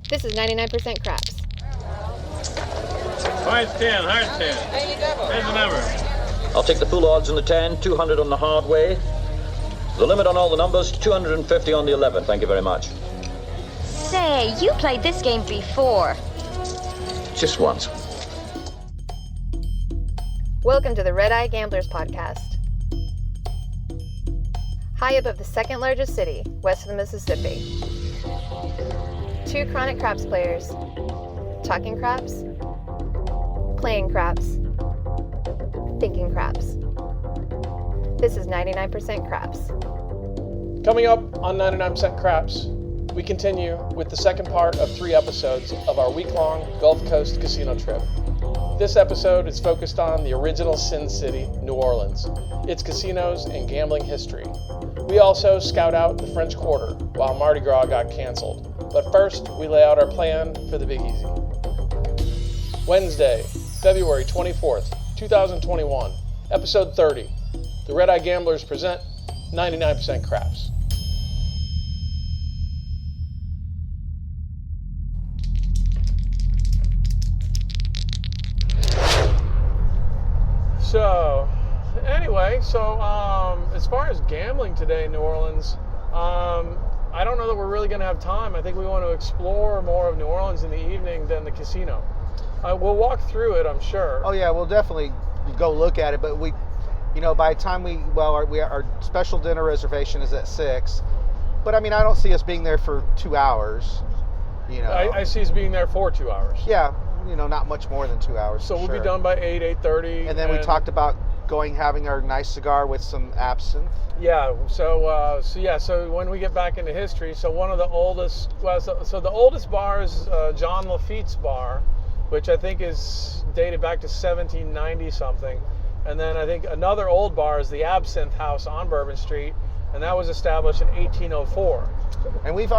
This is 99% craps. Hard's 10, hard's 10. There's the number. I'll take the full odds on the 10, 200 on the hard way. The limit on all the numbers, 250 on the 11. Thank you very much. Say, you played this game before. Just once. Welcome to the Red Eye Gamblers podcast. High above the second largest city, west of the Mississippi. Two chronic craps players, talking craps, playing craps, thinking craps. This is 99% craps. Coming up on 99% Craps, we continue with the second part of 3 episodes of our week-long Gulf Coast casino trip. This episode is focused on the original Sin City, New Orleans, its casinos and gambling history. We also scout out the French Quarter while Mardi Gras got canceled. But first, we lay out our plan for the Big Easy. Wednesday, February 24th, 2021, episode 30. The Red Eye Gamblers present 99% Craps. So, anyway, as far as gambling today in New Orleans, I don't know that we're really going to have time. I think we want to explore more of New Orleans in the evening than the casino. We'll walk through it, I'm sure. Oh yeah, we'll definitely go look at it. But by the time our special dinner reservation is at 6. But I mean, I don't see us being there for 2 hours. I see us being there for 2 hours. Yeah, not much more than 2 hours. So we'll be done by 8:30. And then we talked about having our nice cigar with some absinthe. Yeah. So when we get back into history, so one of the oldest, the oldest bar is John Lafitte's bar, which I think is dated back to 1790 something. And then I think another old bar is the Absinthe House on Bourbon Street, and that was established in 1804. And we've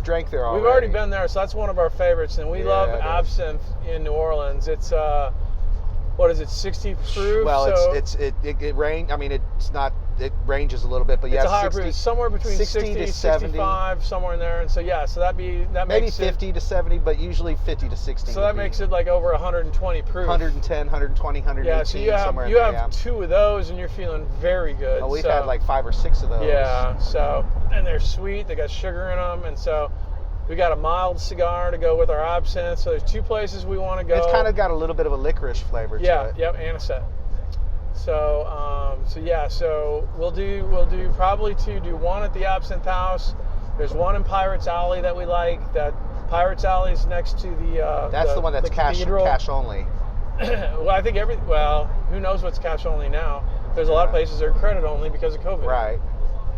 drank there already. We've already been there, so that's one of our favorites, and we love absinthe in New Orleans. It's 60 proof? Well, it range. I mean, it's not. It ranges a little bit, but it's a higher proof. It's somewhere between 60 to 65, somewhere in there. And so that maybe makes 50 to 70, but usually 50 to 60. So that makes it like over 120 proof. 110, 120, 118. Yeah, so you have 2 of those, and you're feeling very good. Oh, we've had like 5 or 6 of those. Yeah. And they're sweet. They got sugar in them, and so we got a mild cigar to go with our absinthe. So there's 2 places we want to go. It's kind of got a little bit of a licorice flavor to it. Yeah. Yep. Anisette. So we'll do probably 2. Do one at the Absinthe House. There's one in Pirates Alley that we like. That Pirates Alley is next to the. That's the one that's cash only. Well, I think who knows what's cash only now? There's a lot of places that are credit only because of COVID. Right,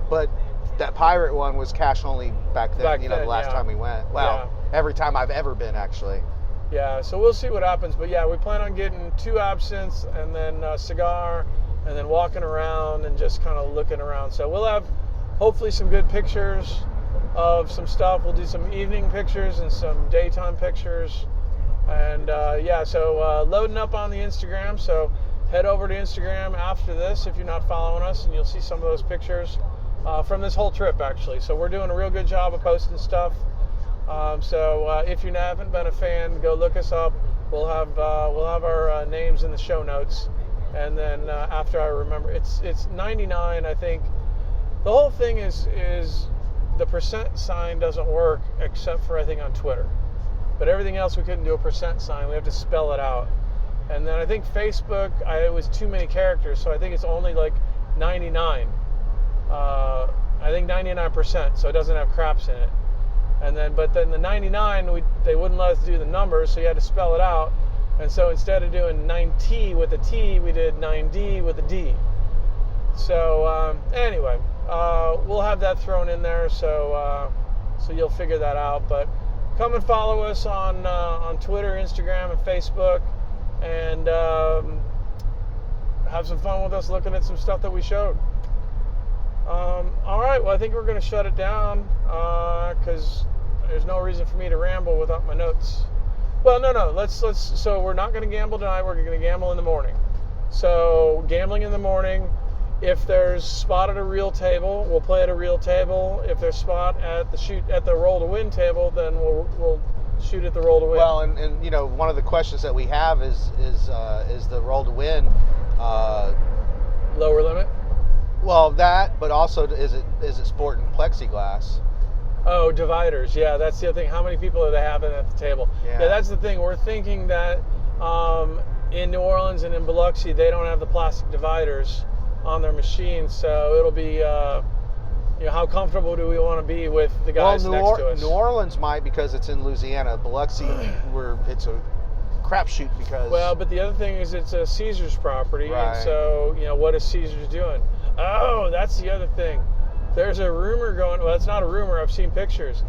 but that pirate one was cash only back then. The last time we went. Well, every time I've ever been actually. Yeah, so we'll see what happens. But yeah, we plan on getting 2 absinthes and then a cigar and then walking around and just kind of looking around. So we'll have hopefully some good pictures of some stuff. We'll do some evening pictures and some daytime pictures. And loading up on the Instagram. So head over to Instagram after this if you're not following us, and you'll see some of those pictures from this whole trip actually. So we're doing a real good job of posting stuff. If you haven't been a fan, go look us up. We'll have our names in the show notes, and then after I remember, it's 99. I think the whole thing is the percent sign doesn't work except for I think on Twitter, but everything else we couldn't do a percent sign. We have to spell it out, and then I think Facebook it was too many characters, so I think it's only like 99. I think 99%, so it doesn't have craps in it. But then the 99, they wouldn't let us do the numbers, so you had to spell it out. And so instead of doing 9T with a T, we did 9D with a D. So anyway, we'll have that thrown in there, so you'll figure that out. But come and follow us on Twitter, Instagram, and Facebook, and have some fun with us looking at some stuff that we showed. All right, well, I think we're going to shut it down because there's no reason for me to ramble without my notes. Well, no. Let's. So we're not going to gamble tonight. We're going to gamble in the morning. So gambling in the morning, If there's spot at a real table, we'll play at a real table. If there's spot at the roll to win table, then we'll shoot at the roll to win. Well, and you know, one of the questions that we have is the roll to win lower limit. Well, that, but also is it sporting plexiglass? Oh, dividers. Yeah, that's the other thing. How many people are they having at the table? Yeah. Yeah, that's the thing. We're thinking that in New Orleans and in Biloxi, they don't have the plastic dividers on their machines, so it'll be, you know, how comfortable do we want to be with the guys next to us? New Orleans might, because it's in Louisiana. Biloxi, it's a crapshoot because. Well, but the other thing is it's a Caesar's property, Right. and so, you know, what is Caesar's doing? Oh, that's the other thing. There's a rumor going. Well, it's not a rumor. I've seen pictures.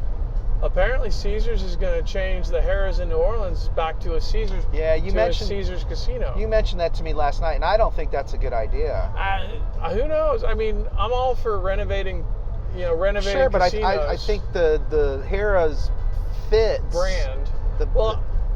Apparently, Caesar's is going to change the Harrah's in New Orleans back to a Caesar's. Yeah, you mentioned a Caesar's casino. You mentioned that to me last night, and I don't think that's a good idea. Who knows? I mean, I'm all for renovating. You know, renovating. Sure, but casinos. I think the Harrah's fits brand.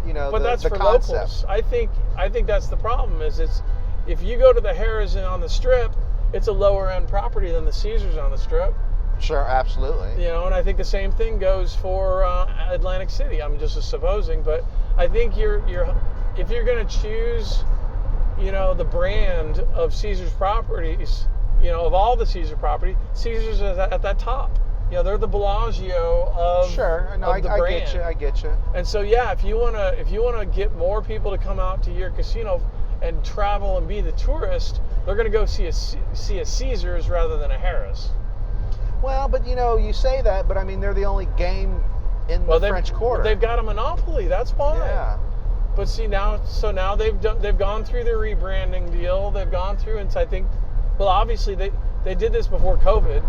You know, but that's the for concept. locals. I think that's the problem. Is it's if you go to the Harrah's on the Strip, it's a lower end property than the Caesar's on the Strip. Sure, absolutely. You know, and I think the same thing goes for Atlantic City. I'm just supposing, but I think if you're going to choose, you know, the brand of Caesar's properties, you know, of all the Caesar property, Caesar's is at that top. You know, they're the Bellagio of Sure, no, of the brand. I get you. And so, yeah, if you wanna get more people to come out to your casino and travel and be the tourist, they're gonna go see a Caesar's rather than a Harrah's. Well, but you know, you say that, but I mean, they're the only game in the French Quarter. They've got a monopoly. That's why. Yeah. But see now they've gone through their rebranding deal. They've gone through, and so I think, well, obviously they did this before COVID.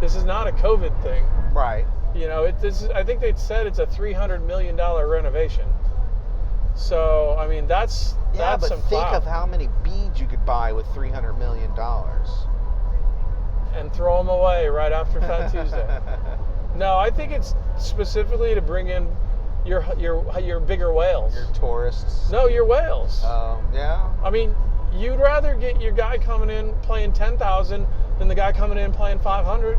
This is not a COVID thing. Right. You know, I think they said it's a $300 million renovation. So, I mean, that's but some think clout. of how many beads you could buy with $300 million. And throw them away right after Fat Tuesday. No, I think it's specifically to bring in your bigger whales. Your tourists. No, your whales. Yeah. I mean, you'd rather get your guy coming in playing 10,000 than the guy coming in playing 500.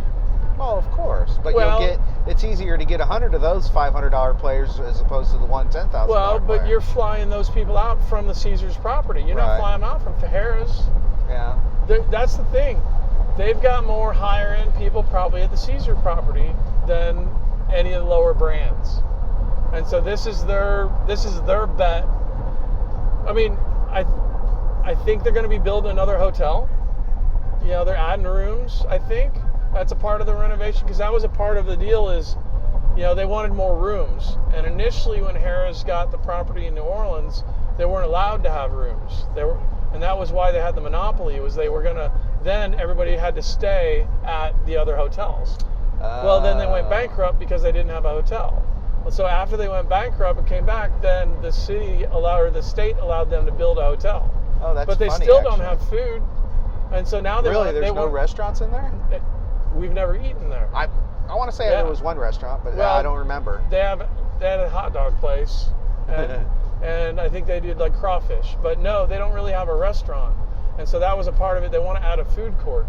Well, of course, but Well, it's easier to get 100 of those $500 players as opposed to the one $10,000. Well, but player. you're flying those people out from the Caesar's property. You're not Right. flying them out from Harrah's. Yeah. That's the thing. They've got more higher end people probably at the Caesar property than any of the lower brands. And so this is their bet. I mean, I think they're going to be building another hotel. You know, they're adding rooms, I think. That's a part of the renovation, because that was a part of the deal is, you know, they wanted more rooms. And initially when Harrah's got the property in New Orleans, they weren't allowed to have rooms. And that was why they had the monopoly, was they were going to, then everybody had to stay at the other hotels. Well, then they went bankrupt because they didn't have a hotel. So after they went bankrupt and came back, then the state allowed them to build a hotel. Oh, that's But they funny, still don't actually. have food. And so now There's no restaurants in there? We've never eaten there. I want to say Yeah. there was one restaurant, but Well, I don't remember. They had a hot dog place, and I think they did like crawfish. But no, they don't really have a restaurant. And so that was a part of it. They want to add a food court.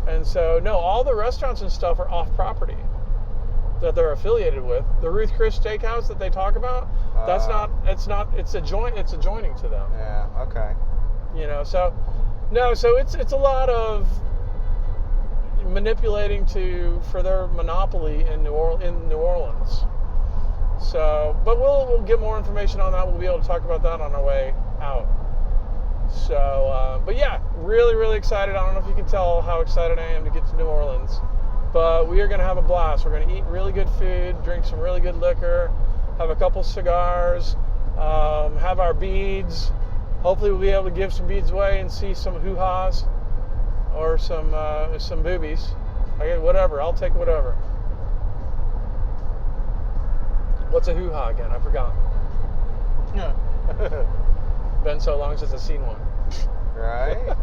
And so, no, all the restaurants and stuff are off property that they're affiliated with. The Ruth Chris Steakhouse that they talk about, it's adjoining to them. Yeah, okay. You know, so it's a lot of manipulating for their monopoly in New Orleans. So, but we'll get more information on that. We'll be able to talk about that on our way out. So, but yeah, really, really excited. I don't know if you can tell how excited I am to get to New Orleans, but we are going to have a blast. We're going to eat really good food, drink some really good liquor, have a couple cigars, have our beads. Hopefully we'll be able to give some beads away and see some hoo-ha's or some boobies. Whatever. I'll take whatever. What's a hoo-ha again? I forgot. Yeah. Been so long since I've seen one. Right.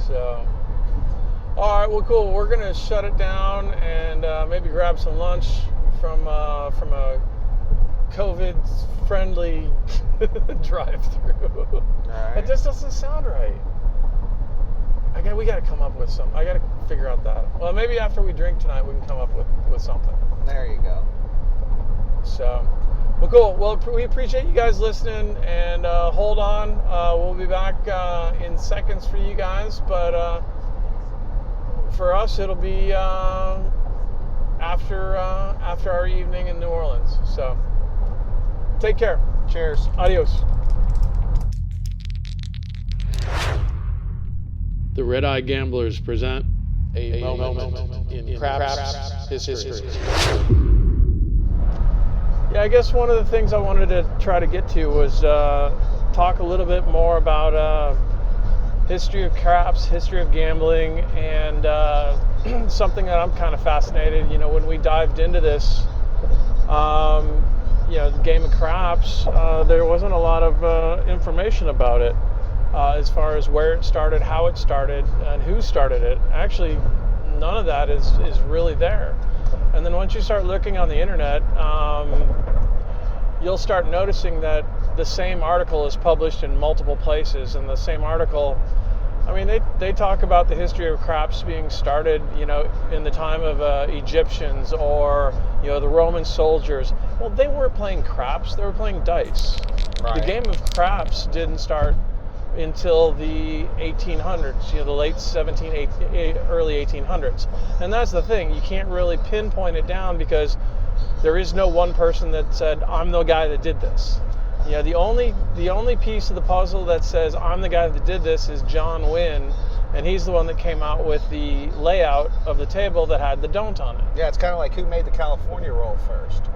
So, all right, well, cool. We're gonna shut it down and maybe grab some lunch from a COVID-friendly drive-through. All right. It just doesn't sound right. We got to come up with some. I got to figure out that. Well, maybe after we drink tonight, we can come up with something. There you go. So, well, cool. Well, we appreciate you guys listening, and hold on. We'll be back in seconds for you guys, but for us, it'll be after our evening in New Orleans. So, take care. Cheers. Adios. The Red Eye Gamblers present a moment in craps history. Yeah, I guess one of the things I wanted to try to get to was talk a little bit more about history of craps, history of gambling, and something that I'm kind of fascinated. You know, when we dived into this, the game of craps, there wasn't a lot of information about it. As far as where it started, how it started, and who started it. Actually, none of that is really there. And then once you start looking on the internet, you'll start noticing that the same article is published in multiple places, and the same article, I mean, they talk about the history of craps being started, in the time of Egyptians or, the Roman soldiers. Well, they weren't playing craps, they were playing dice. Right. The game of craps didn't start until the 1800s, the late early 1800s. And that's the thing, you can't really pinpoint it down because there is no one person that said, I'm the guy that did this. The only piece of the puzzle that says I'm the guy that did this is John Wynn, and he's the one that came out with the layout of the table that had the don't on it. Yeah, it's kind of like who made the California roll first.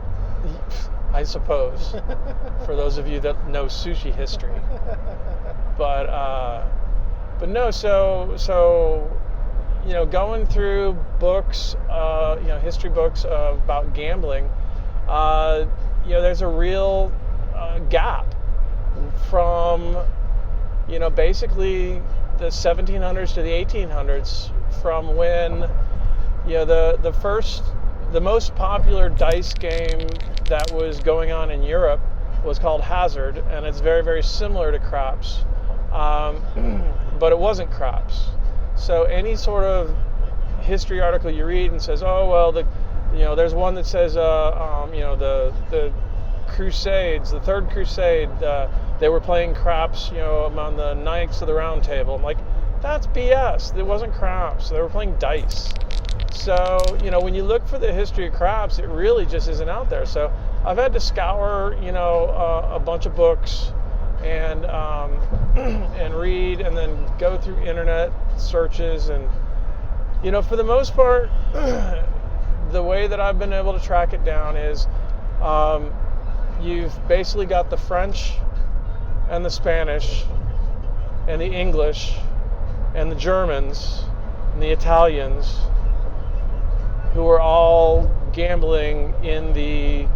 I suppose, for those of you that know sushi history. But no, so going through books, history books about gambling, there's a real gap from, basically the 1700s to the 1800s, from when, the most popular dice game that was going on in Europe was called HAZZARD, and it's very, very similar to craps. But it wasn't craps. So any sort of history article you read and says, oh well, there's one that says, the Crusades, the Third Crusade, they were playing craps, on the Knights of the Round Table. I'm like, that's BS. It wasn't craps. They were playing dice. So when you look for the history of craps, it really just isn't out there. So I've had to scour, a bunch of books and and read, and then go through internet searches, and for the most part, the way that I've been able to track it down is you've basically got the French and the Spanish and the English and the Germans and the Italians, who are all gambling in the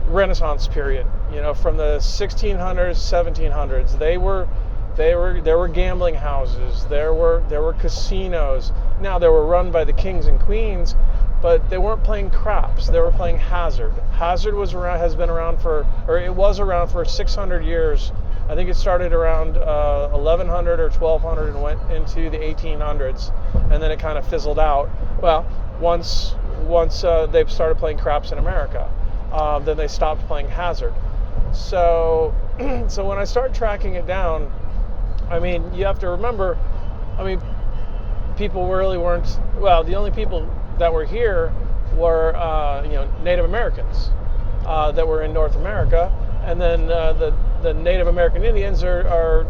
Renaissance period, from the 1600s, 1700s. There were gambling houses. There were casinos. Now they were run by the kings and queens, but they weren't playing craps. They were playing HAZZARD. HAZZARD was around for 600 years. I think it started around 1100 or 1200 and went into the 1800s, and then it kind of fizzled out. Well, once they started playing craps in America. Then they stopped playing HAZZARD. So when I start tracking it down, I mean, you have to remember, people really weren't, well, the only people that were here were, Native Americans that were in North America. And then the Native American Indians are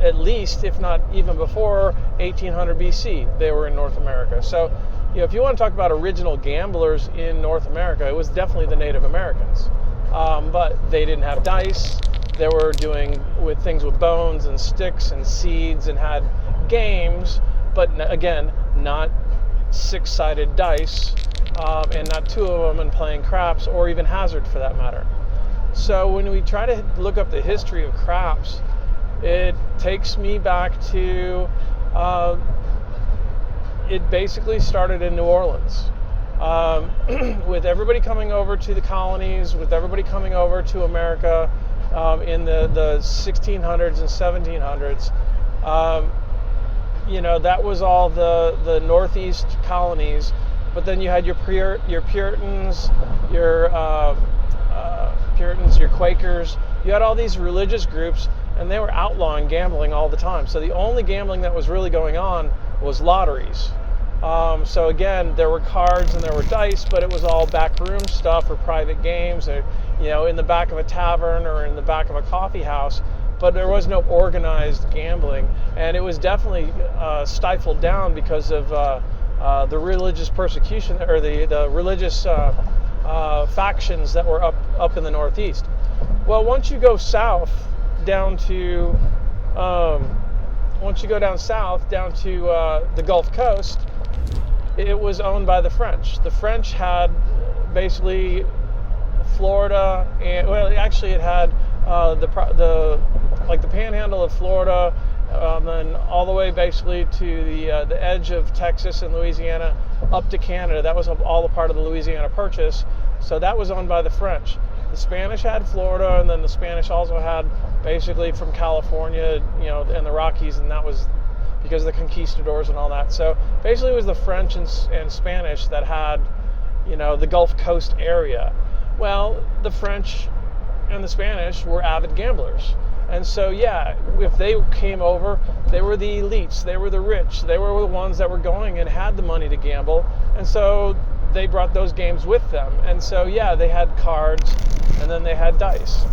at least, if not even before 1800 BC, they were in North America. So, if you want to talk about original gamblers in North America, it was definitely the Native Americans. But they didn't have dice. They were doing things with bones and sticks and seeds, and had games, but again, not six-sided dice, and not two of them, and playing craps, or even HAZZARD for that matter. So when we try to look up the history of craps, it takes me back to it basically started in New Orleans, with everybody coming over to the colonies, with everybody coming over to America, in the 1600s and 1700s. That was all the Northeast colonies. But then you had your Puritans, your Quakers. You had all these religious groups, and they were outlawing gambling all the time. So the only gambling that was really going on was lotteries. So again, there were cards and there were dice, but it was all backroom stuff or private games, or in the back of a tavern or in the back of a coffee house. But there was no organized gambling, and it was definitely stifled down because of the religious persecution, or the religious factions that were up in the Northeast. Well, once you go south down to the Gulf Coast, it was owned by the French. The French had basically Florida, and actually it had the panhandle of Florida, then all the way basically to the edge of Texas and Louisiana up to Canada. That was all a part of the Louisiana Purchase. So that was owned by the French. The Spanish had Florida, and then the Spanish also had basically from California, and the Rockies, and that was because of the conquistadors and all that. So basically it was the French and Spanish that had, the Gulf Coast area. Well, the French and the Spanish were avid gamblers. And so, if they came over, they were the elites, they were the rich, they were the ones that were going and had the money to gamble. And so they brought those games with them. And so, they had cards, and then they had dice.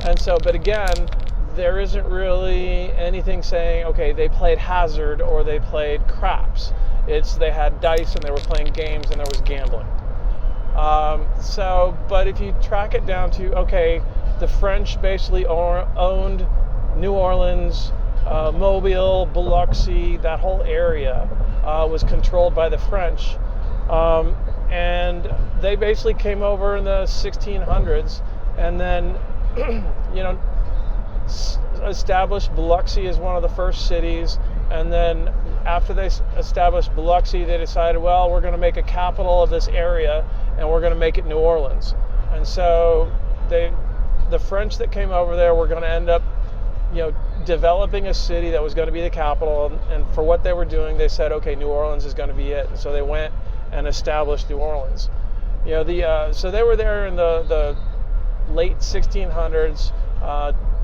And so, but again, there isn't really anything saying, okay, they played Hazard or they played craps. It's they had dice and they were playing games and there was gambling. But if you track it down to, okay, the French basically owned New Orleans, Mobile, Biloxi, that whole area was controlled by the French. And they basically came over in the 1600s and then, established Biloxi as one of the first cities. And then after they established Biloxi, they decided, well, we're going to make a capital of this area and we're going to make it New Orleans. And so the French that came over there were going to end up, developing a city that was going to be the capital. And for what they were doing, they said, okay, New Orleans is going to be it. And so they went and established New Orleans. So they were there in the late 1600s,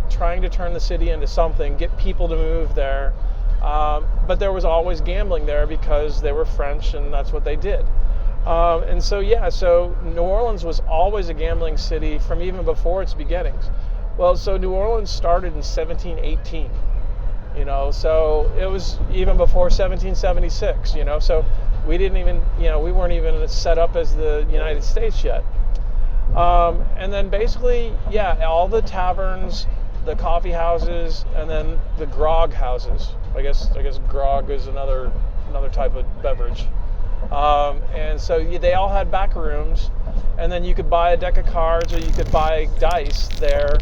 trying to turn the city into something, get people to move there. But there was always gambling there because they were French and that's what they did. So New Orleans was always a gambling city from even before its beginnings. Well, so New Orleans started in 1718, so it was even before 1776, so we didn't even, we weren't even set up as the United States yet. And then basically, all the taverns, the coffee houses, and then the grog houses. I guess grog is another type of beverage. And so they all had back rooms, and then you could buy a deck of cards or you could buy dice there,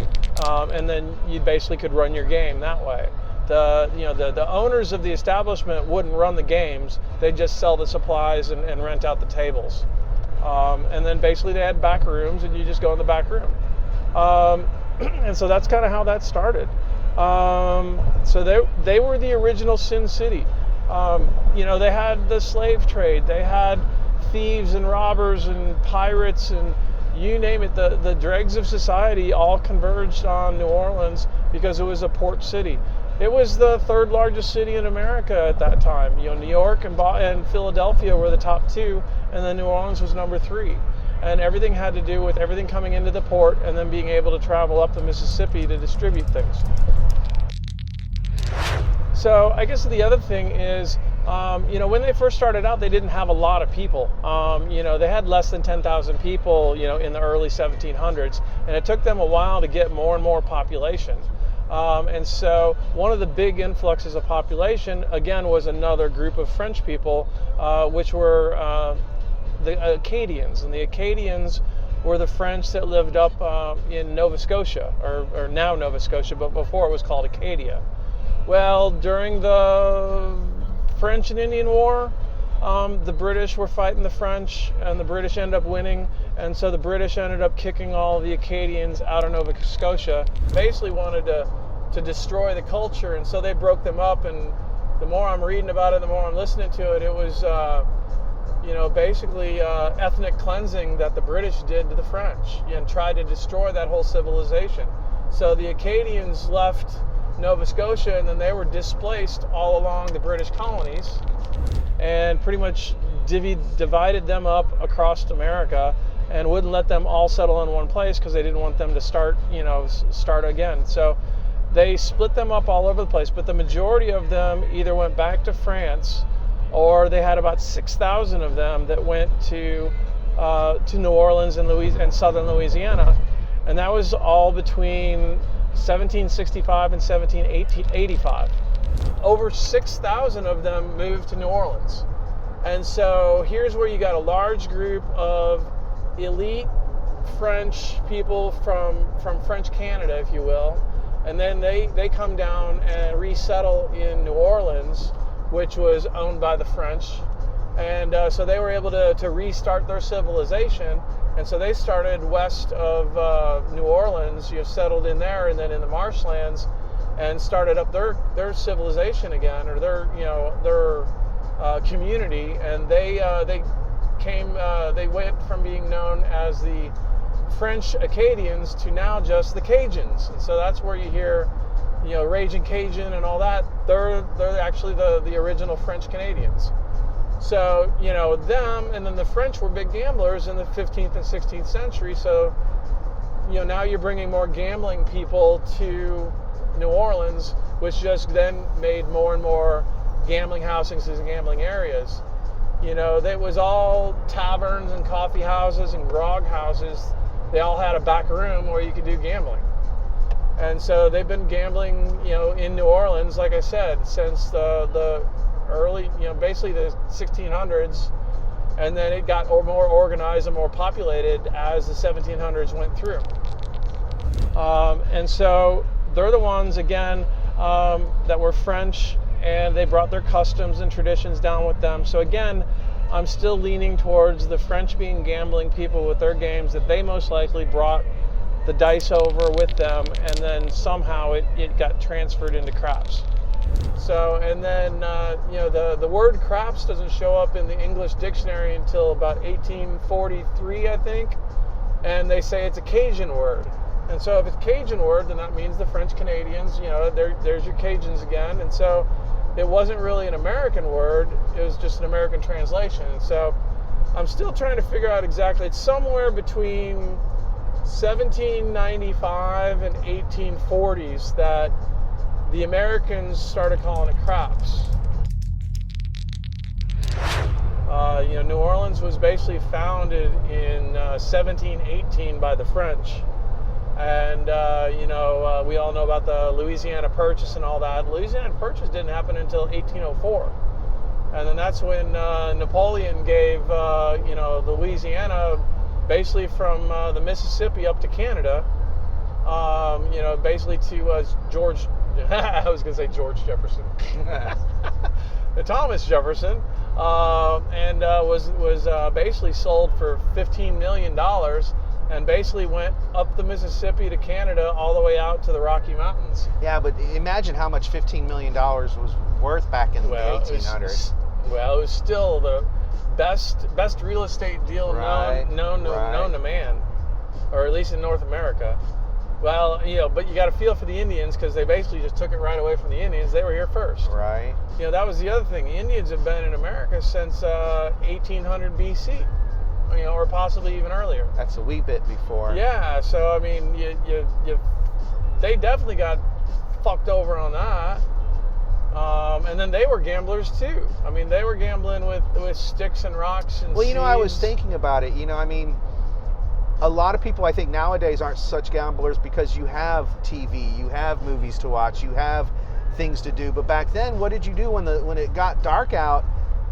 and then you basically could run your game that way. The owners of the establishment wouldn't run the games; they'd just sell the supplies and rent out the tables. And then basically they had back rooms, and you just go in the back room. And so that's kind of how that started. So they were the original Sin City. They had the slave trade, they had thieves and robbers and pirates and you name it. The dregs of society all converged on New Orleans because it was a port city. It was the third largest city in America at that time. New York and Philadelphia were the top two, and then New Orleans was number 3. And everything had to do with everything coming into the port and then being able to travel up the Mississippi to distribute things. So I guess the other thing is, when they first started out, they didn't have a lot of people. They had less than 10,000 people, in the early 1700s, and it took them a while to get more and more population. And so one of the big influxes of population, again, was another group of French people, which were the Acadians. And the Acadians were the French that lived up in Nova Scotia, or now Nova Scotia, but before it was called Acadia. Well, during the French and Indian War, The British were fighting the French, and the British ended up winning, and so the British ended up kicking all the Acadians out of Nova Scotia. Basically wanted to destroy the culture, and so they broke them up. And the more I'm reading about it, the more I'm listening to it, it was basically ethnic cleansing that the British did to the French and tried to destroy that whole civilization. So the Acadians left Nova Scotia, and then they were displaced all along the British colonies, and pretty much divided them up across America, and wouldn't let them all settle in one place because they didn't want them to start again. So they split them up all over the place, but the majority of them either went back to France, or they had about 6,000 of them that went to New Orleans and southern Louisiana, and that was all between 1765 and 1785. Over 6,000 of them moved to New Orleans. And so here's where you got a large group of elite French people from French Canada, if you will. And then they come down and resettle in New Orleans, which was owned by the French. And so they were able to restart their civilization. And so they started west of New Orleans, settled in there, and then in the marshlands, and started up their civilization again, or their community. And they went from being known as the French Acadians to now just the CAJUNS. And so that's where you hear, Raging Cajun and all that. They're actually the original French Canadians. So, them, and then the French were big gamblers in the 15th and 16th century. So, now you're bringing more gambling people to New Orleans, which just then made more and more gambling housings and gambling areas. It was all taverns and coffee houses and grog houses. They all had a back room where you could do gambling. And so they've been gambling, in New Orleans, like I said, since the early, basically the 1600s, and then it got more organized and more populated as the 1700s went through. And so they're the ones, again, that were French, and they brought their customs and traditions down with them. So again, I'm still leaning towards the French being gambling people with their games, that they most likely brought the dice over with them, and then somehow it got transferred into craps. So, and then, the word craps doesn't show up in the English dictionary until about 1843, I think. And they say it's a Cajun word. And so if it's a Cajun word, then that means the French Canadians, there's your Cajuns again. And so it wasn't really an American word. It was just an American translation. And so I'm still trying to figure out exactly. It's somewhere between 1795 and 1840s that the Americans started calling it craps. New Orleans was basically founded in 1718 by the French. And, we all know about the Louisiana Purchase and all that. Louisiana Purchase didn't happen until 1804. And then that's when Napoleon gave, Louisiana basically from the Mississippi up to Canada, basically to George, I was going to say George Jefferson, Thomas Jefferson, and was basically sold for $15 million, and basically went up the Mississippi to Canada all the way out to the Rocky Mountains. Yeah, but imagine how much $15 million was worth back in the 1800s. It was still the best real estate deal known to man, or at least in North America. Well, but you got to feel for the Indians, because they basically just took it right away from the Indians. They were here first. Right. That was the other thing. The Indians have been in America since 1800 BC, or possibly even earlier. That's a wee bit before. Yeah. So I mean, they definitely got fucked over on that. And then they were gamblers too. I mean, they were gambling with sticks and rocks and seeds. I was thinking about it. A lot of people, I think, nowadays aren't such gamblers because you have TV, you have movies to watch, you have things to do. But back then, what did you do when it got dark out?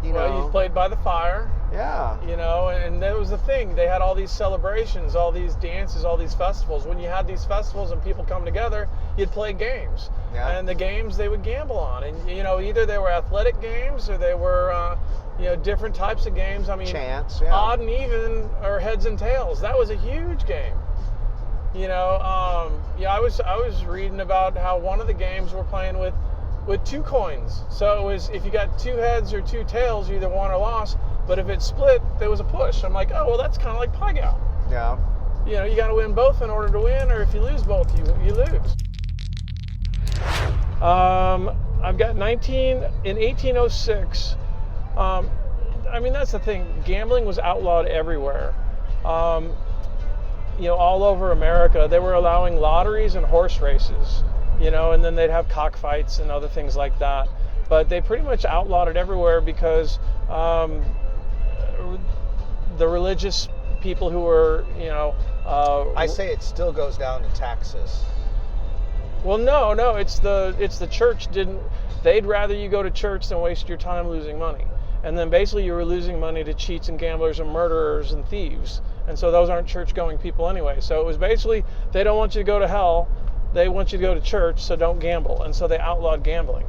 You played by the fire. Yeah. And that was the thing. They had all these celebrations, all these dances, all these festivals. When you had these festivals and people come together, you'd play games. Yeah. And the games they would gamble on. And, either they were athletic games, or they were different types of games. I mean, Chance, yeah. odd and even or heads and tails. That was a huge game. I was reading about how one of the games we're playing with 2 coins. So it was, if you got 2 heads or 2 tails, you either won or lost. But if it split, there was a push. I'm like, oh, well, that's kind of like Pie Gal. Yeah. You got to win both in order to win, or if you lose both, you lose. I've got 19 in 1806. I mean, that's the thing. Gambling was outlawed everywhere. All over America, they were allowing lotteries and horse races, and then they'd have cockfights and other things like that. But they pretty much outlawed it everywhere because the religious people who were, I say it still goes down to taxes. Well, no, it's the church they'd rather you go to church than waste your time losing money. And then basically you were losing money to cheats and gamblers and murderers and thieves. And so those aren't church-going people anyway. So it was basically, they don't want you to go to hell, they want you to go to church, so don't gamble. And so they outlawed gambling.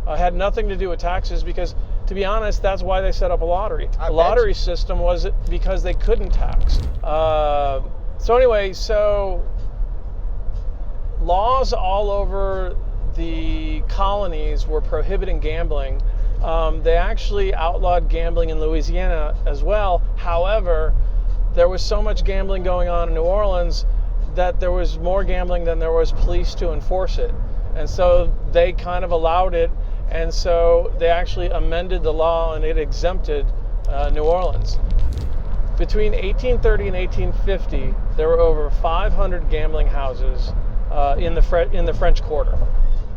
Had nothing to do with taxes because, to be honest, that's why they set up a lottery. The lottery system was because they couldn't tax. So laws all over the colonies were prohibiting gambling. They actually outlawed gambling in Louisiana as well. However, there was so much gambling going on in New Orleans that there was more gambling than there was police to enforce it. And so they kind of allowed it. And so they actually amended the law and it exempted New Orleans. Between 1830 and 1850, there were over 500 gambling houses in the French Quarter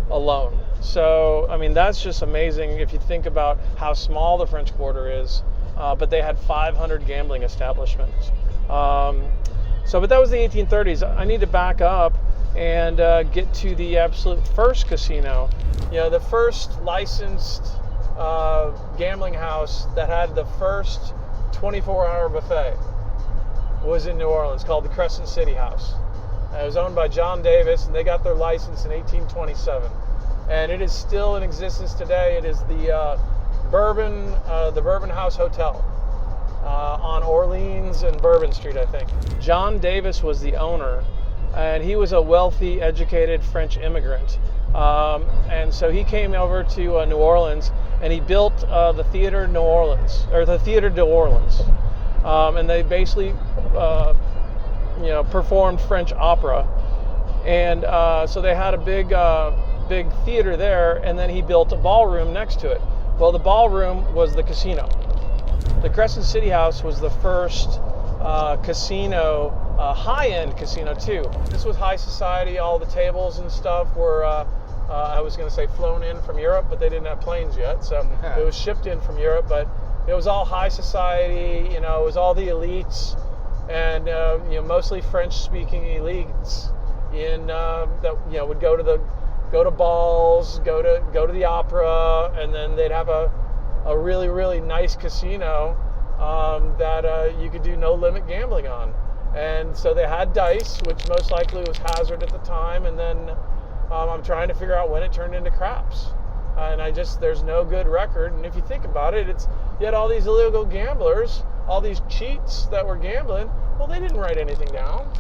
alone. So, I mean, that's just amazing if you think about how small the French Quarter is. But they had 500 gambling establishments. But that was the 1830s. I need to back up and get to the absolute first casino. The first licensed gambling house that had the first 24-hour buffet was in New Orleans, called the Crescent City House. It was owned by John Davis, and they got their license in 1827. And it is still in existence today. It is the Bourbon House Hotel on Orleans and Bourbon Street, I think. John Davis was the owner, and he was a wealthy, educated French immigrant. And so he came over to New Orleans, and he built the Theater New Orleans, or the Theater de Orleans. And they basically, performed French opera. And so they had a big theater there, and then he built a ballroom next to it. Well, the ballroom was the casino. The Crescent City House was the first casino, high-end casino too. This was high society. All the tables and stuff were, I was going to say flown in from Europe, but they didn't have planes yet, so it was shipped in from Europe. But it was all high society. It was all the elites, and mostly French-speaking elites that would go to balls, go to the opera, and then they'd have a really, really nice casino that you could do no limit gambling on. And so they had dice, which most likely was HAZZARD at the time, and then I'm trying to figure out when it turned into craps. And there's no good record. And if you think about it, you had all these illegal gamblers, all these cheats that were gambling. Well, they didn't write anything down.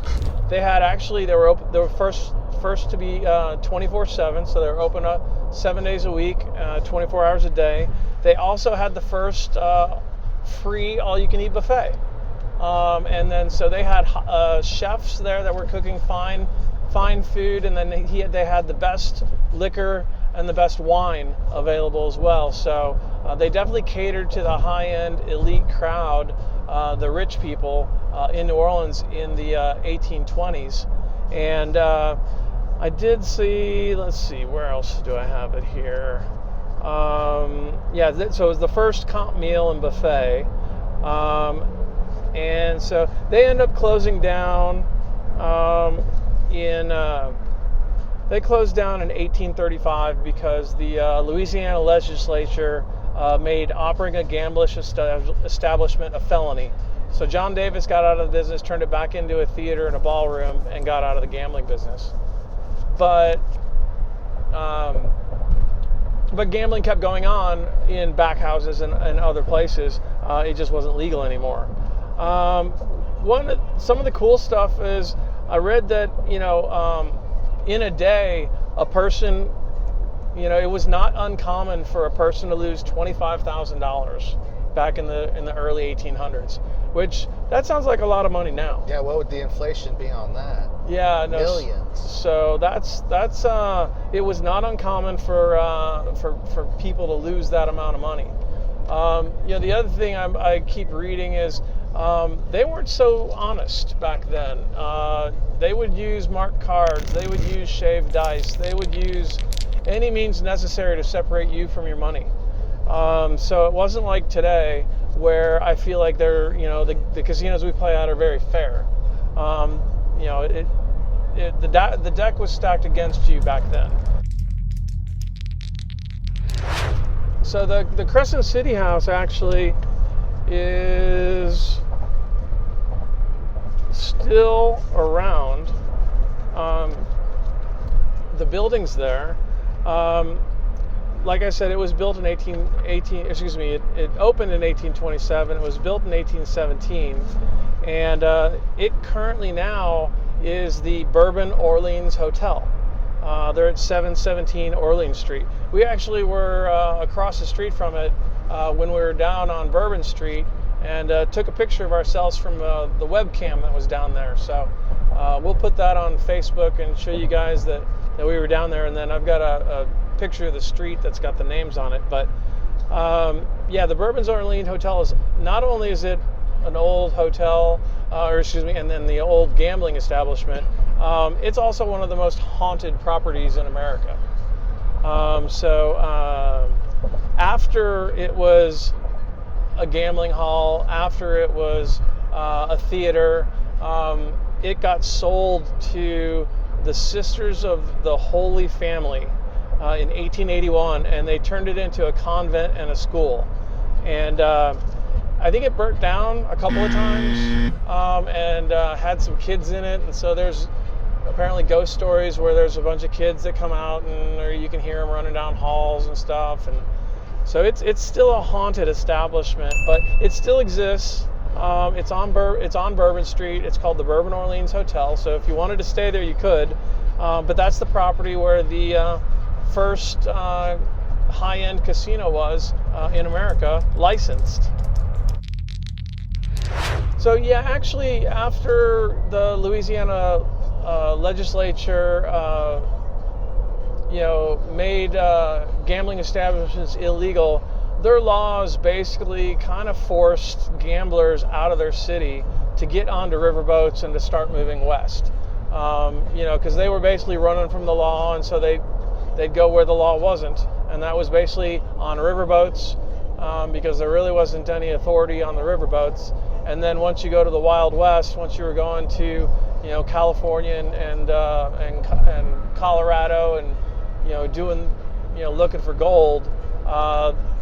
They were open. They were first to be 24/7, so they were open up 7 days a week, 24 hours a day. They also had the first free all-you-can-eat buffet, and then so they had chefs there that were cooking fine food, and then they had the best liquor and the best wine available as well. So they definitely catered to the high-end elite crowd, the rich people in New Orleans in the 1820s. And I did see, let's see, where else do I have it here? So it was the first comp meal and buffet. And so they end up closing down they closed down in 1835 because the Louisiana legislature made operating a gambling establishment a felony. So John Davis got out of the business, turned it back into a theater and a ballroom, and got out of the gambling business. But but gambling kept going on in back houses and other places. It just wasn't legal anymore. Some of the cool stuff is I read that, in a day, a person, it was not uncommon for a person to lose $25,000 back in the early 1800s, which that sounds like a lot of money now. Yeah, what would the inflation be on that? Yeah, no, millions. So that's it was not uncommon for people to lose that amount of money. The other thing I keep reading is they weren't so honest back then. They would use marked cards, they would use shaved dice, they would use any means necessary to separate you from your money. So it wasn't like today, where I feel like the casinos we play at are very fair. The deck was stacked against you back then. So the Crescent City House actually is still around. The building's there. Like I said, it was built in it opened in 1827. It was built in 1817, and it currently now is the Bourbon Orleans Hotel. They're at 717 Orleans Street. We actually were across the street from it when we were down on Bourbon Street, and took a picture of ourselves from the webcam that was down there. So we'll put that on Facebook and show you guys that we were down there. And then I've got a picture of the street that's got the names on it. But the Bourbon Orleans Hotel is, not only is it an old hotel, and then the old gambling establishment, it's also one of the most haunted properties in America. After it was a gambling hall, after it was a theater, it got sold to the Sisters of the Holy Family in 1881, and they turned it into a convent and a school. And I think it burnt down a couple of times, and had some kids in it, and so there's apparently ghost stories where there's a bunch of kids that come out, or you can hear them running down halls and stuff. And so it's still a haunted establishment, but it still exists. It's on Bourbon Street. It's called the Bourbon Orleans Hotel. So if you wanted to stay there, you could. But that's the property where the first high-end casino was in America, licensed. So yeah, actually, after the Louisiana legislature, made gambling establishments illegal, their laws basically kind of forced gamblers out of their city to get onto riverboats and to start moving west. Because they were basically running from the law, and so they'd go where the law wasn't, and that was basically on riverboats, because there really wasn't any authority on the riverboats. And then once you go to the Wild West, once you were going to California and Colorado, and looking for gold,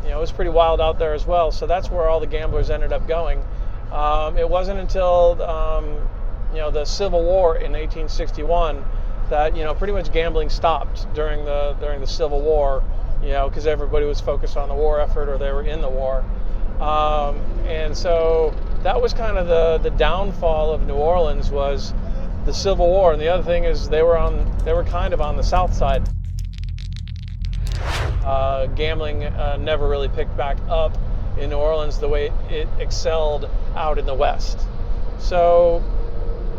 it was pretty wild out there as well. So that's where all the gamblers ended up going. It wasn't until the Civil War in 1861 that pretty much gambling stopped during the Civil War, because everybody was focused on the war effort, or they were in the war. And so that was kind of the downfall of New Orleans, was the Civil War. And the other thing is they were kind of on the south side. Gambling never really picked back up in New Orleans the way it excelled out in the West. So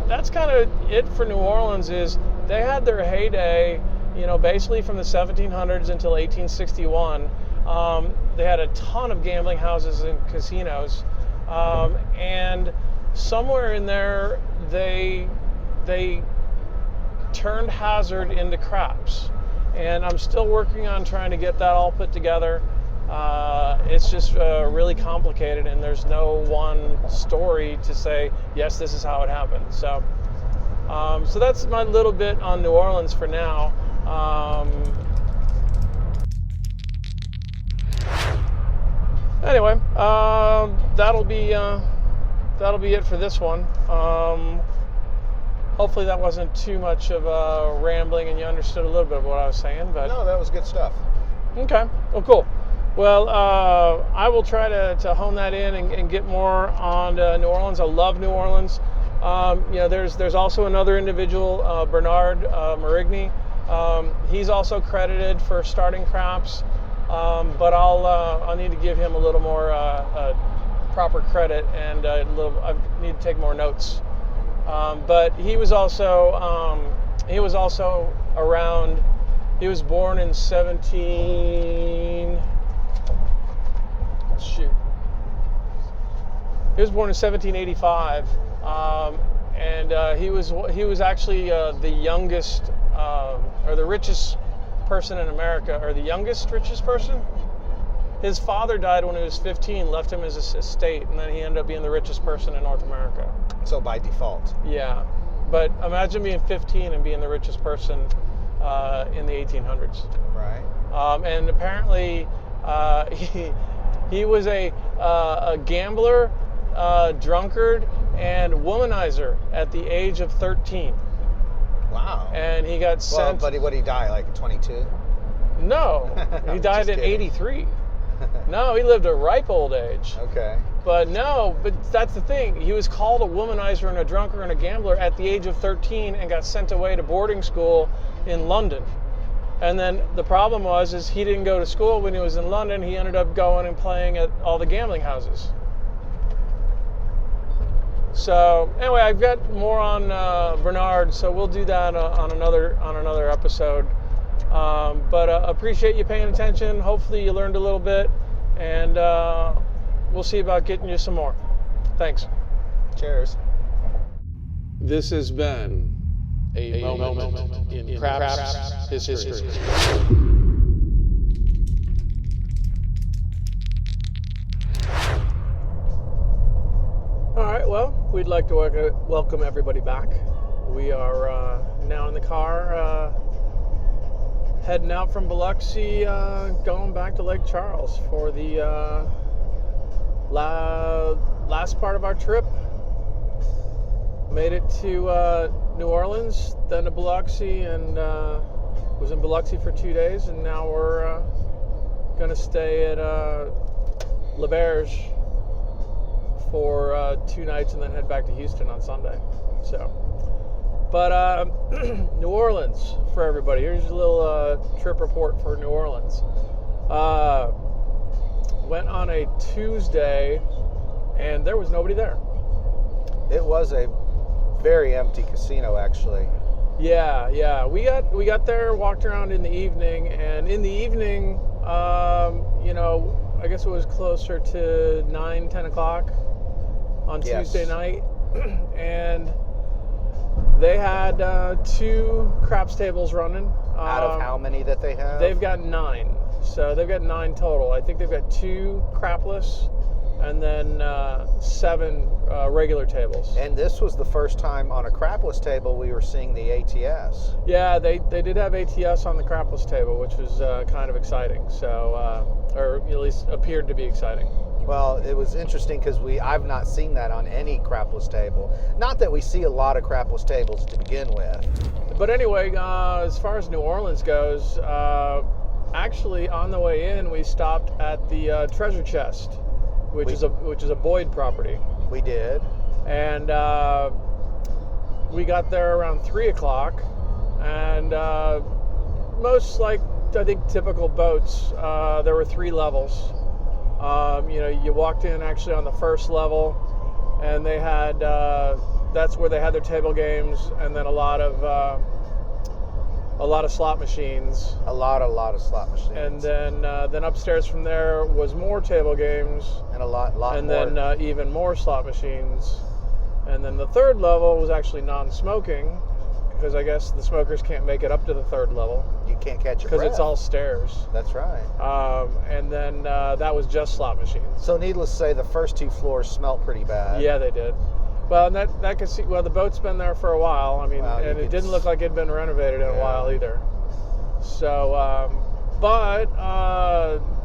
that's kind of it for New Orleans. Is they had their heyday, basically from the 1700s until 1861. They had a ton of gambling houses and casinos, and somewhere in there they turned Hazzard into craps. And I'm still working on trying to get that all put together. It's just really complicated, and there's no one story to say, yes, this is how it happened. So that's my little bit on New Orleans for now. Anyway, that'll be it for this one. Hopefully that wasn't too much of a rambling and you understood a little bit of what I was saying. But no, that was good stuff. Okay. Oh, cool. Well, I will try to hone that in and get more on New Orleans. I love New Orleans. There's also another individual, Bernard Marigny. He's also credited for starting craps, but I'll need to give him a little more proper credit, and I need to take more notes. But he was also around. He was born in 17. Shoot. He was born in 1785, and he was actually the youngest or the richest person in America, or the youngest richest person. His father died when he was 15, left him his estate, and then he ended up being the richest person in North America. So by default. Yeah, but imagine being 15 and being the richest person in the 1800s. Right. And apparently, he was a gambler, drunkard, and womanizer at the age of 13. Wow. And he got sent. Well, but what did he die, like at 22? No, he died at 83. No, he lived a ripe old age. Okay. But that's the thing. He was called a womanizer and a drunkard and a gambler at the age of 13 and got sent away to boarding school in London. And then the problem is he didn't go to school when he was in London. He ended up going and playing at all the gambling houses. So anyway, I've got more on Bernard, so we'll do that on another episode. But appreciate you paying attention. Hopefully you learned a little bit, and we'll see about getting you some more. Thanks. Cheers. This has been a moment in craps history. All right, well, we'd like to welcome everybody back. We are now in the car, heading out from Biloxi, going back to Lake Charles for the last part of our trip. Made it to New Orleans, then to Biloxi, and was in Biloxi for 2 days, and now we're going to stay at Le Berge for 2 nights and then head back to Houston on Sunday. But New Orleans for everybody. Here's a little trip report for New Orleans. Went on a Tuesday, and there was nobody there. It was a very empty casino, actually. Yeah. We got there, walked around in the evening, and in the evening, I guess it was closer to 9-10 o'clock on Tuesday night, and they had 2 craps tables running. Out of how many that they have? They've got 9. So they've got 9 total. I think they've got 2 crapless and then 7 regular tables. And this was the first time on a crapless table we were seeing the ATS. Yeah, they did have ATS on the crapless table, which was kind of exciting. So, or at least appeared to be exciting. Well, it was interesting because I've not seen that on any crapless table. Not that we see a lot of crapless tables to begin with. But anyway, as far as New Orleans goes, actually on the way in we stopped at the Treasure Chest, which is a Boyd property. We did. And we got there around 3 o'clock, and most, I think typical boats, there were 3 levels. You walked in actually on the first level, and they had that's where they had their table games, and then a lot of slot machines. A lot of slot machines. And then upstairs from there was more table games, and a lot and more. then even more slot machines. And then the third level was actually non-smoking, because I guess the smokers can't make it up to the third level. You can't catch your breath. Because it's all stairs. That's right. And then that was just slot machines. So needless to say, the first 2 floors smelt pretty bad. Yeah, they did. Well, and that could see. Well, the boat's been there for a while. I mean, and it didn't look like it'd been renovated in a while either. So, but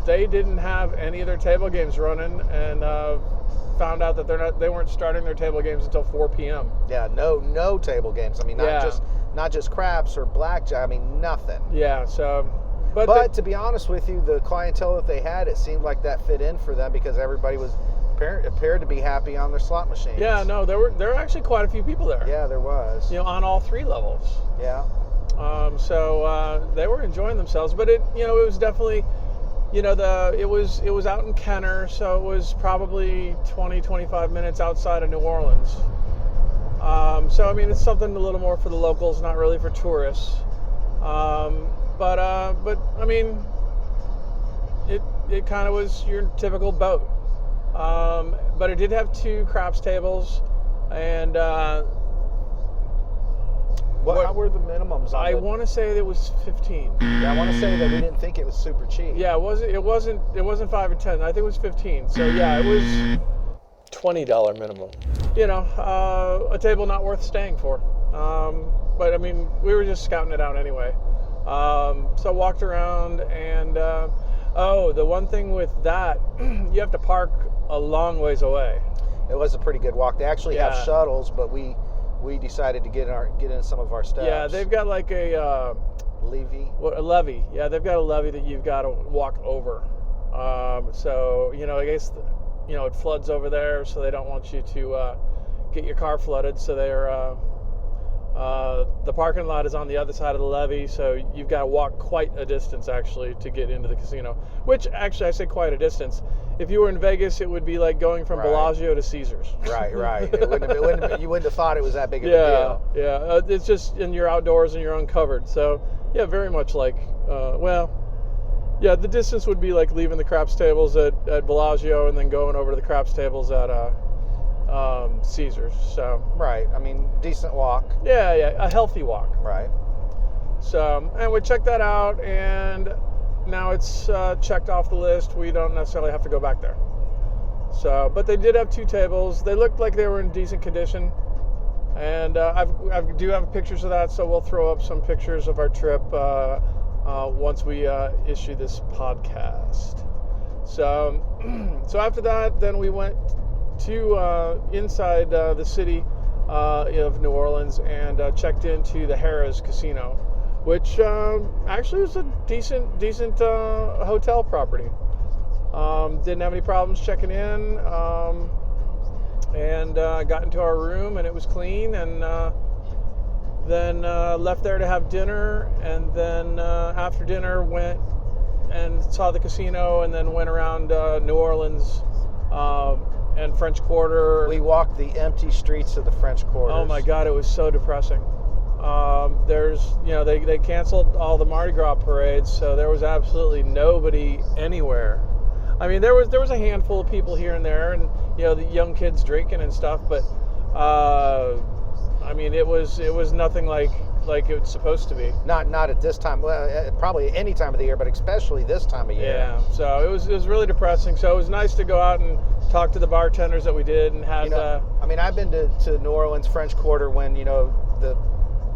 they didn't have any of their table games running, and found out that they weren't starting their table games until 4 p.m. Yeah, no table games. I mean, not just craps or blackjack. I mean, nothing. Yeah, so But to be honest with you, the clientele that they had, it seemed like that fit in for them because everybody appeared to be happy on their slot machines. Yeah, no, there were actually quite a few people there. Yeah, there was. On all 3 levels. Yeah. So they were enjoying themselves, but it was definitely, it was out in Kenner, so it was probably 20-25 minutes outside of New Orleans. So I mean, it's something a little more for the locals, not really for tourists. But I mean, it kind of was your typical boat. But it did have 2 craps tables, and how were the minimums on I it? want to say it was 15. Yeah, I want to say that we didn't think it was super cheap. Yeah, it wasn't 5 or 10. I think it was 15. So yeah, it was $20 minimum. A table not worth staying for. But I mean, we were just scouting it out anyway. So walked around, and the one thing with that, you have to park a long ways away. It was a pretty good walk. They actually have shuttles, but we decided to get in some of our steps. Yeah, they've got like a levee. A levee. Yeah, they've got a levee that you've got to walk over. So I guess it floods over there, so they don't want you to get your car flooded. So they're the parking lot is on the other side of the levee, so you've got to walk quite a distance actually to get into the casino. Which actually, I say quite a distance. If you were in Vegas, it would be like going from Bellagio to Caesars. Right. You wouldn't have thought it was that big of a deal. Yeah. It's just, and you're outdoors and you're uncovered. So yeah, very much like, the distance would be like leaving the craps tables at Bellagio and then going over to the craps tables at Caesars. So right. I mean, decent walk. Yeah, a healthy walk. Right. So, and we checked that out, and now it's checked off the list. We don't necessarily have to go back there. So, but they did have 2 tables. They looked like they were in decent condition, and I do have pictures of that. So we'll throw up some pictures of our trip once we issue this podcast. So, after that, then we went to inside the city of New Orleans and checked into the HARRAH'S casino, which actually was a decent hotel property. Didn't have any problems checking in, and got into our room, and it was clean, and then left there to have dinner, and then after dinner went and saw the casino, and then went around New Orleans and French Quarter. We walked the empty streets of the French Quarter. Oh my God, it was so depressing. They canceled all the Mardi Gras parades, so there was absolutely nobody anywhere. I mean, there was a handful of people here and there, and the young kids drinking and stuff, but I mean, it was nothing like it's supposed to be. Not at this time. Well, probably any time of the year, but especially this time of year. Yeah. So it was really depressing. So it was nice to go out and talk to the bartenders that we did, and had. I mean, I've been to New Orleans French Quarter when the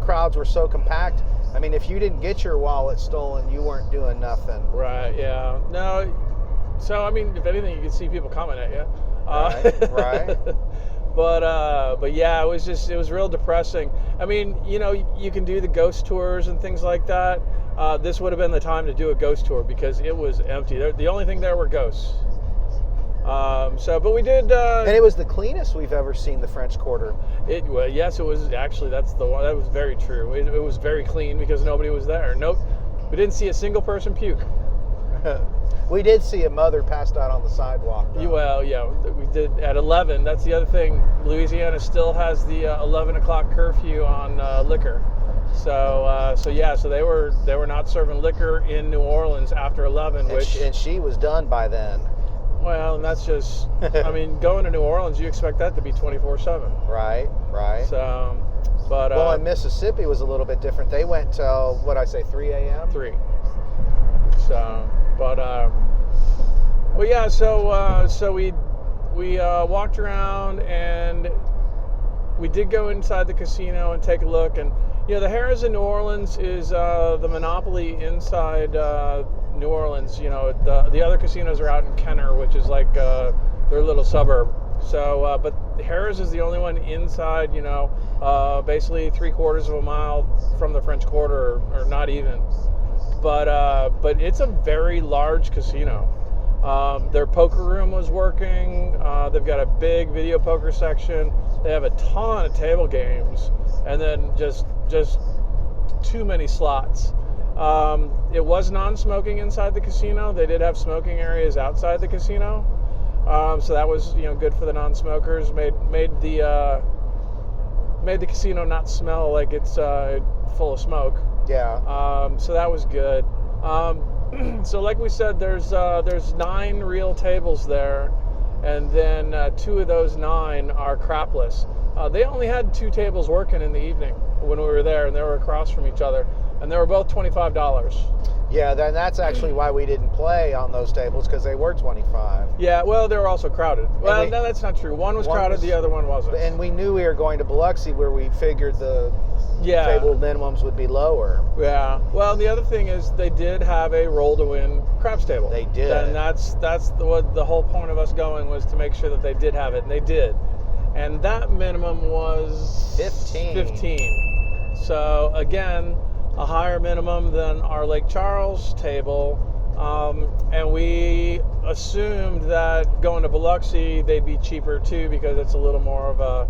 crowds were so compact. I mean, if you didn't get your wallet stolen, you weren't doing nothing. Right. Yeah. No. So I mean, if anything, you could see people coming at you. Right. But yeah, it was real depressing. I mean, you can do the ghost tours and things like that. This would have been the time to do a ghost tour because it was empty. The only thing there were ghosts. But we did. And it was the cleanest we've ever seen the French Quarter. Yes, it was actually. That's the one. That was very true. It was very clean because nobody was there. Nope, we didn't see a single person puke. We did see a mother passed out on the sidewalk, though. Well, yeah, we did at 11. That's the other thing. Louisiana still has the 11 o'clock curfew on liquor. So they were not serving liquor in New Orleans after 11. And she was done by then. Well, and that's just, I mean, going to New Orleans, you expect that to be 24/7. Right. So, but well, in Mississippi was a little bit different. They went till 3 a.m. 3. So, but yeah. So we walked around, and we did go inside the casino and take a look. And the HARRAH'S in New Orleans is the monopoly inside New Orleans. The other casinos are out in Kenner, which is like their little suburb. So, but HARRAH'S is the only one inside. Basically 3/4 of a mile from the French Quarter, or not even. But it's a very large casino. Their poker room was working. They've got a big video poker section. They have a ton of table games, and then just too many slots. It was non-smoking inside the casino. They did have smoking areas outside the casino, so that was good for the non-smokers. Made the casino not smell like it's full of smoke. Yeah. So that was good. So like we said, there's 9 real tables there, and then 2 of those 9 are crapless. They only had 2 tables working in the evening when we were there, and they were across from each other, and they were both $25. Yeah, then that's actually why we didn't play on those tables, because they were 25. Yeah, well, they were also crowded. Well, no, that's not true. One was crowded, the other one wasn't. And we knew we were going to Biloxi, where we figured the table minimums would be lower. Yeah. Well, the other thing is they did have a roll-to-win craps table. They did. And that's what the whole point of us going was, to make sure that they did have it, and they did. And that minimum was 15. So again, a higher minimum than our Lake Charles table, and we assumed that going to Biloxi they'd be cheaper too, because it's a little more of a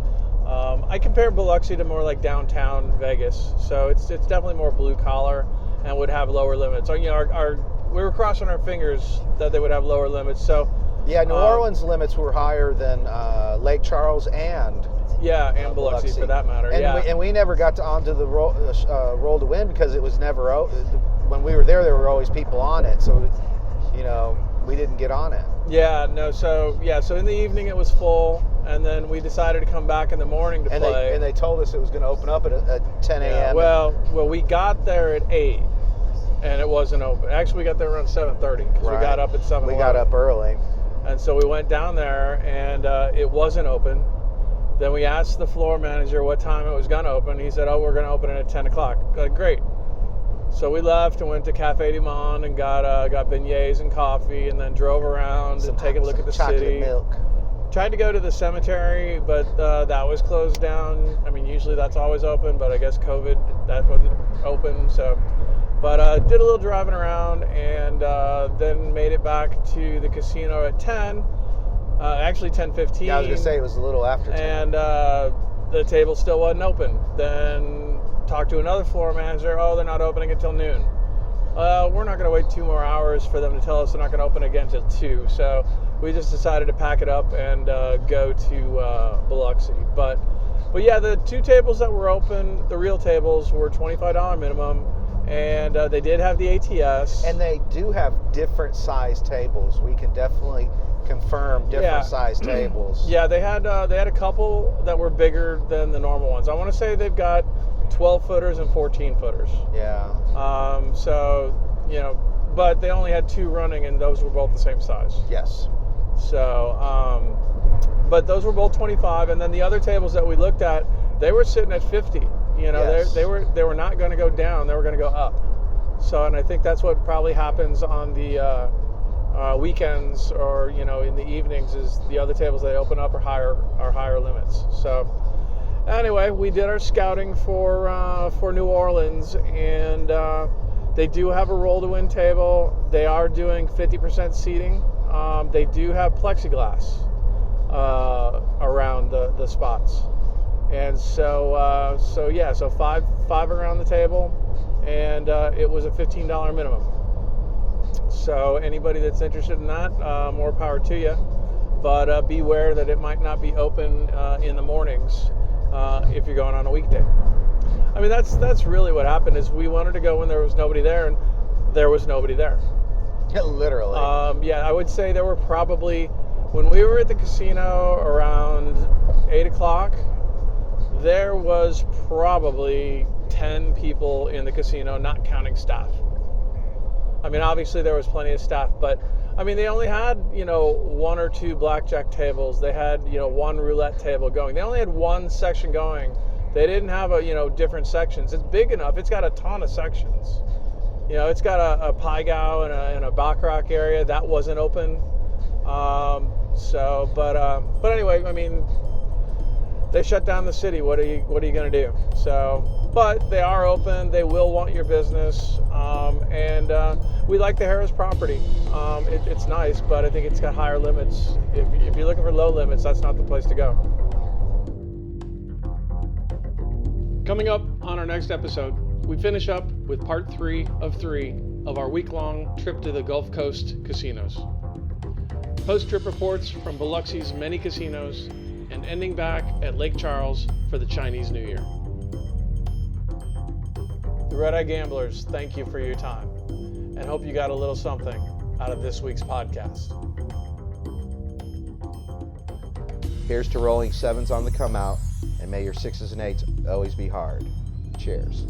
I compare Biloxi to more like downtown Vegas, so it's definitely more blue collar and would have lower limits. So, we were crossing our fingers that they would have lower limits. So yeah, New Orleans limits were higher than Lake Charles and Biloxi for that matter. And we never got onto the roll to win, because it was never when we were there were always people on it, so we didn't get on it. So in the evening it was full, and then we decided to come back in the morning to play. And they told us it was going to open up at 10 a.m. Well, we got there at 8, and it wasn't open. Actually, we got there around 7:30, because we got up at 7. We got up early, and so we went down there, and it wasn't open. Then we asked the floor manager what time it was going to open. He said, we're going to open it at 10 o'clock. Great. So we left and went to Cafe du Monde and got beignets and coffee, and then drove around and take a look at the city. Milk. Tried to go to the cemetery, but that was closed down. I mean, usually that's always open, but I guess COVID, that wasn't open. So, but did a little driving around, and then made it back to the casino at 10. Actually 10:15. Yeah, I was going to say it was a little after 10. And the table still wasn't open. Then talked to another floor manager. They're not opening until noon. We're not going to wait 2 more hours for them to tell us they're not going to open again until 2. So we just decided to pack it up and go to Biloxi. But yeah, the 2 tables that were open, the real tables, were $25 minimum. And they did have the ATS. And they do have different size tables. We can definitely confirm different size tables. Yeah, they had a couple that were bigger than the normal ones. I want to say they've got 12 footers and 14 footers. Yeah. So, but they only had 2 running, and those were both the same size. Yes. So, but those were both 25, and then the other tables that we looked at, they were sitting at 50. Yes. They were not going to go down; they were going to go up. So, and I think that's what probably happens on the weekends, or in the evenings, is the other tables they open up are higher limits. So, anyway, we did our scouting for New Orleans, and they do have a roll-to-win table. They are doing 50% seating. They do have plexiglass around the spots, and so 5 around the table, and it was a $15 minimum. So anybody that's interested in that, more power to you, but beware that it might not be open in the mornings if you're going on a weekday. I mean, that's really what happened. Is we wanted to go when there was nobody there, and there was nobody there. Literally. I would say there were probably, when we were at the casino around 8 o'clock, there was probably 10 people in the casino, not counting staff. I mean, obviously there was plenty of staff, but I mean, they only had, 1 or 2 blackjack tables. They had, 1 roulette table going. They only had 1 section going. They didn't have different sections. It's big enough. It's got a ton of sections. It's got a Pai Gow and a Baccarat area that wasn't open. But anyway, I mean, they shut down the city. What are you going to do? So, but they are open. They will want your business, and we like the Harrah's property. It's nice, but I think it's got higher limits. If you're looking for low limits, that's not the place to go. Coming up on our next episode, we finish up with part 3 of 3 of our week-long trip to the Gulf Coast casinos. Post-trip reports from Biloxi's many casinos, and ending back at Lake Charles for the Chinese New Year. The Red Eye Gamblers, thank you for your time, and hope you got a little something out of this week's podcast. Here's to rolling 7s on the come out, and may your 6s and 8s always be hard. Cheers.